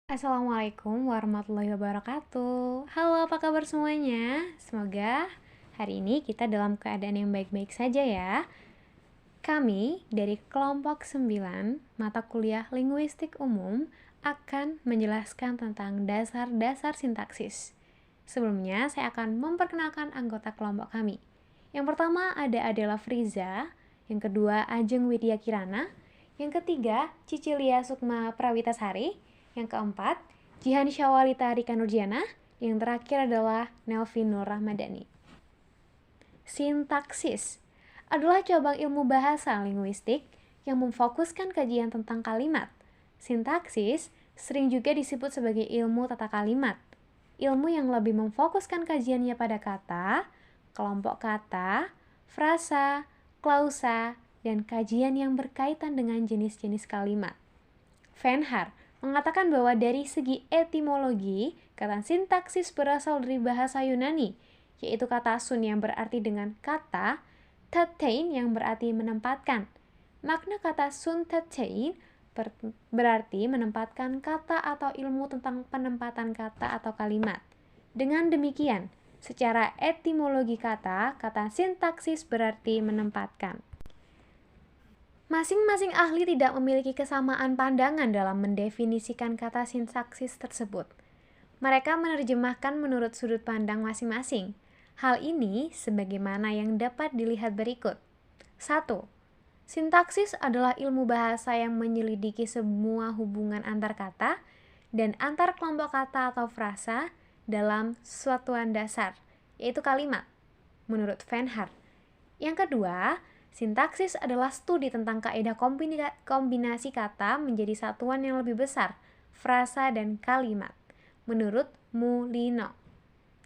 Assalamualaikum warahmatullahi wabarakatuh. Halo, apa kabar semuanya? Semoga hari ini kita dalam keadaan yang baik-baik saja ya. Kami dari kelompok 9 mata kuliah Linguistik Umum akan menjelaskan tentang dasar-dasar sintaksis. Sebelumnya, saya akan memperkenalkan anggota kelompok kami. Yang pertama ada Adela Friza, yang kedua Ajeng Widya Kirana, yang ketiga Cicilia Sukma Prawitasari, yang keempat Jihan Syawalita Rika Nurjana, yang terakhir adalah Nelvin Nur Rahmadani. Sintaksis adalah cabang ilmu bahasa linguistik yang memfokuskan kajian tentang kalimat. Sintaksis sering juga disebut sebagai ilmu tata kalimat, ilmu yang lebih memfokuskan kajiannya pada kata, kelompok kata, frasa, klausa, dan kajian yang berkaitan dengan jenis-jenis kalimat. Venhar mengatakan bahwa dari segi etimologi, kata sintaksis berasal dari bahasa Yunani, yaitu kata sun yang berarti dengan kata, tetein yang berarti menempatkan. Makna kata sun tetein berarti menempatkan kata atau ilmu tentang penempatan kata atau kalimat. Dengan demikian, secara etimologi kata sintaksis berarti menempatkan. Masing-masing ahli tidak memiliki kesamaan pandangan dalam mendefinisikan kata sintaksis tersebut. Mereka menerjemahkan menurut sudut pandang masing-masing. Hal ini sebagaimana yang dapat dilihat berikut. 1. Sintaksis adalah ilmu bahasa yang menyelidiki semua hubungan antar kata dan antar kelompok kata atau frasa dalam suatuan dasar, yaitu kalimat, menurut Venhar. Yang kedua, sintaksis adalah studi tentang kaidah kombinasi kata menjadi satuan yang lebih besar, frasa dan kalimat, menurut Mulino.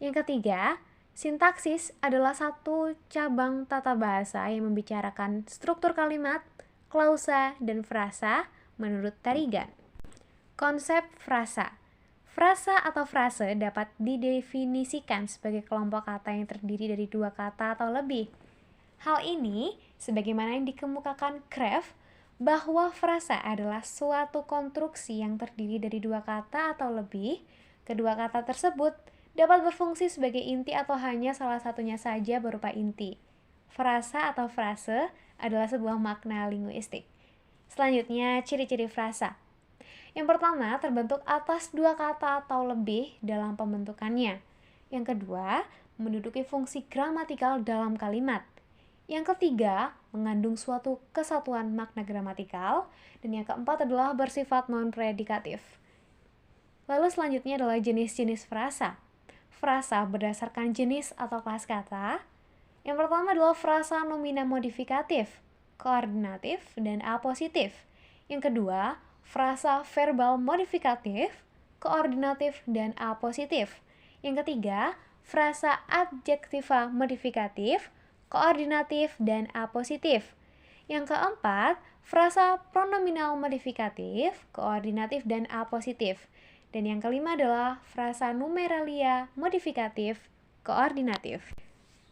Yang ketiga, sintaksis adalah satu cabang tata bahasa yang membicarakan struktur kalimat, klausa, dan frasa, menurut Tarigan. Konsep frasa. Frasa atau frase dapat didefinisikan sebagai kelompok kata yang terdiri dari dua kata atau lebih. Hal ini, sebagaimana yang dikemukakan Krefft, bahwa frasa adalah suatu konstruksi yang terdiri dari dua kata atau lebih. Kedua kata tersebut dapat berfungsi sebagai inti atau hanya salah satunya saja berupa inti. Frasa atau frase adalah sebuah makna linguistik. Selanjutnya, ciri-ciri frasa. Yang pertama, terbentuk atas dua kata atau lebih dalam pembentukannya. Yang kedua, menduduki fungsi gramatikal dalam kalimat. Yang ketiga, mengandung suatu kesatuan makna gramatikal. Dan yang keempat adalah bersifat non-predikatif. Lalu selanjutnya adalah jenis-jenis frasa. Frasa berdasarkan jenis atau kelas kata. Yang pertama adalah frasa nomina modifikatif, koordinatif, dan apositif. Yang kedua, frasa verbal modifikatif, koordinatif, dan apositif. Yang ketiga, frasa adjektiva modifikatif, koordinatif, dan apositif. Yang keempat, frasa pronominal modifikatif, koordinatif, dan apositif. Dan yang kelima adalah frasa numeralia modifikatif, koordinatif.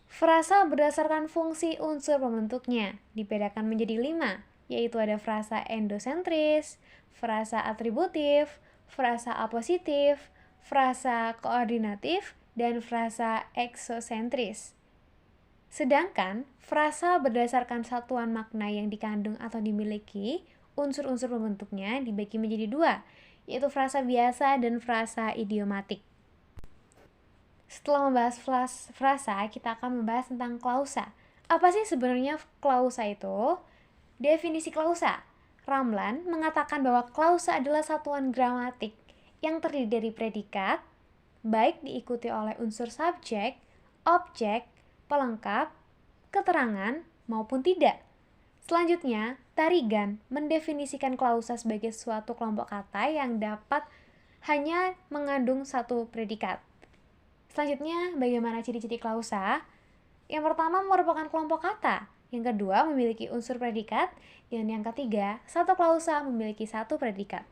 Frasa berdasarkan fungsi unsur pembentuknya dibedakan menjadi 5, yaitu ada frasa endosentris, frasa atributif, frasa apositif, frasa koordinatif, dan frasa eksosentris. Sedangkan frasa berdasarkan satuan makna yang dikandung atau dimiliki unsur-unsur pembentuknya dibagi menjadi 2, yaitu frasa biasa dan frasa idiomatik. Setelah membahas frasa, kita akan membahas tentang klausa. Apa sih sebenarnya klausa itu? Definisi klausa. Ramlan mengatakan bahwa klausa adalah satuan gramatik yang terdiri dari predikat, baik diikuti oleh unsur subjek, objek, pelengkap, keterangan, maupun tidak. Selanjutnya, Tarigan mendefinisikan klausa sebagai suatu kelompok kata yang dapat hanya mengandung satu predikat. Selanjutnya, bagaimana ciri-ciri klausa? Yang pertama merupakan kelompok kata, yang kedua memiliki unsur predikat, dan yang ketiga, satu klausa memiliki satu predikat.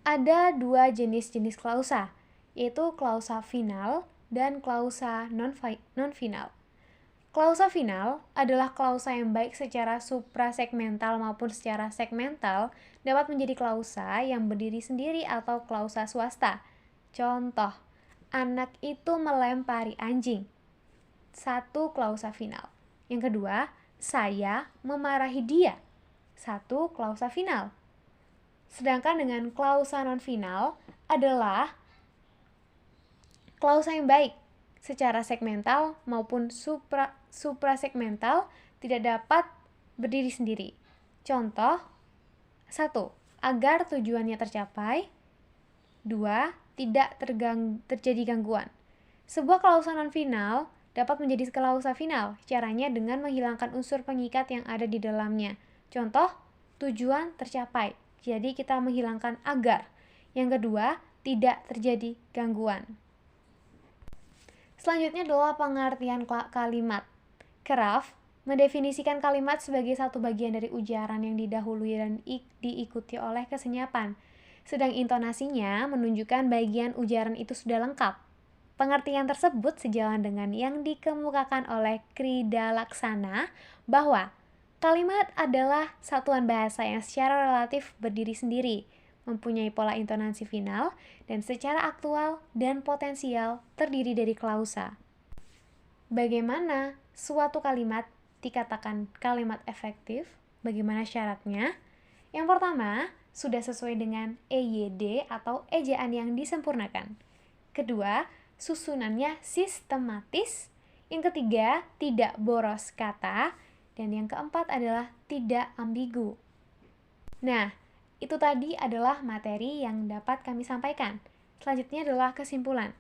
Ada dua jenis-jenis klausa, yaitu klausa final dan klausa non-final. Klausa final adalah klausa yang baik secara suprasegmental maupun secara segmental dapat menjadi klausa yang berdiri sendiri atau klausa swasta. Contoh, anak itu melempari anjing. Satu klausa final. Yang kedua, saya memarahi dia. Satu klausa final. Sedangkan dengan klausa non final adalah klausa yang baik secara segmental maupun suprasegmental tidak dapat berdiri sendiri. Contoh, 1. Agar tujuannya tercapai. 2. Tidak terjadi gangguan. Sebuah klausa non final dapat menjadi klausa final, caranya dengan menghilangkan unsur pengikat yang ada di dalamnya. Contoh, tujuan tercapai. Jadi kita menghilangkan agar. Yang kedua, tidak terjadi gangguan. Selanjutnya adalah pengertian kalimat. Kraft mendefinisikan kalimat sebagai satu bagian dari ujaran yang didahului dan diikuti oleh kesenyapan, sedang intonasinya menunjukkan bagian ujaran itu sudah lengkap. Pengertian tersebut sejalan dengan yang dikemukakan oleh Krida Laksana bahwa kalimat adalah satuan bahasa yang secara relatif berdiri sendiri, mempunyai pola intonasi final, dan secara aktual dan potensial terdiri dari klausa. Bagaimana suatu kalimat dikatakan kalimat efektif? Bagaimana syaratnya? Yang pertama, sudah sesuai dengan EYD atau ejaan yang disempurnakan. Kedua, susunannya sistematis. Yang ketiga, tidak boros kata. Dan yang keempat adalah tidak ambigu. Nah, itu tadi adalah materi yang dapat kami sampaikan. Selanjutnya adalah kesimpulan.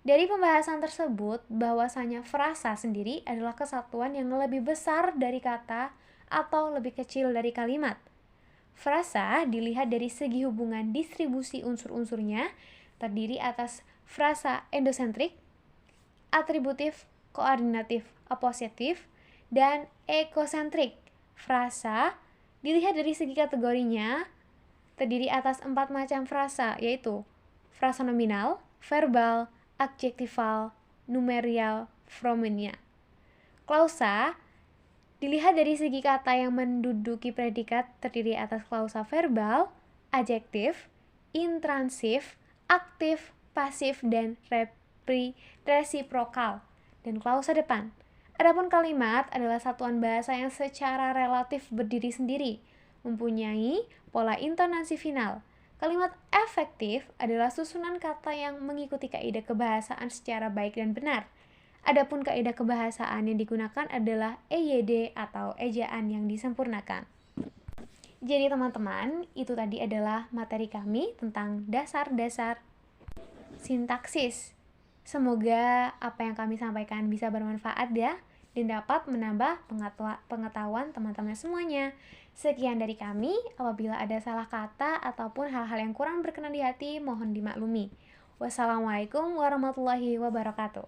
Dari pembahasan tersebut, bahwasanya frasa sendiri adalah kesatuan yang lebih besar dari kata atau lebih kecil dari kalimat. Frasa dilihat dari segi hubungan distribusi unsur-unsurnya, terdiri atas frasa endosentrik, atributif, koordinatif, apositif, dan ekosentrik. Frasa dilihat dari segi kategorinya, terdiri atas 4 macam frasa, yaitu frasa nominal, verbal, adjektival, numerial, pronominal. Klausa dilihat dari segi kata yang menduduki predikat, terdiri atas klausa verbal, adjektif, intransif, aktif, pasif, dan resiprokal, dan klausa depan. Adapun kalimat adalah satuan bahasa yang secara relatif berdiri sendiri, mempunyai pola intonasi final. Kalimat efektif adalah susunan kata yang mengikuti kaidah kebahasaan secara baik dan benar. Adapun kaidah kebahasaan yang digunakan adalah EYD atau ejaan yang disempurnakan. Jadi teman-teman, itu tadi adalah materi kami tentang dasar-dasar sintaksis. Semoga apa yang kami sampaikan bisa bermanfaat ya, dan dapat menambah pengetahuan teman-teman semuanya. Sekian dari kami, apabila ada salah kata ataupun hal-hal yang kurang berkenan di hati, mohon dimaklumi. Wassalamualaikum warahmatullahi wabarakatuh.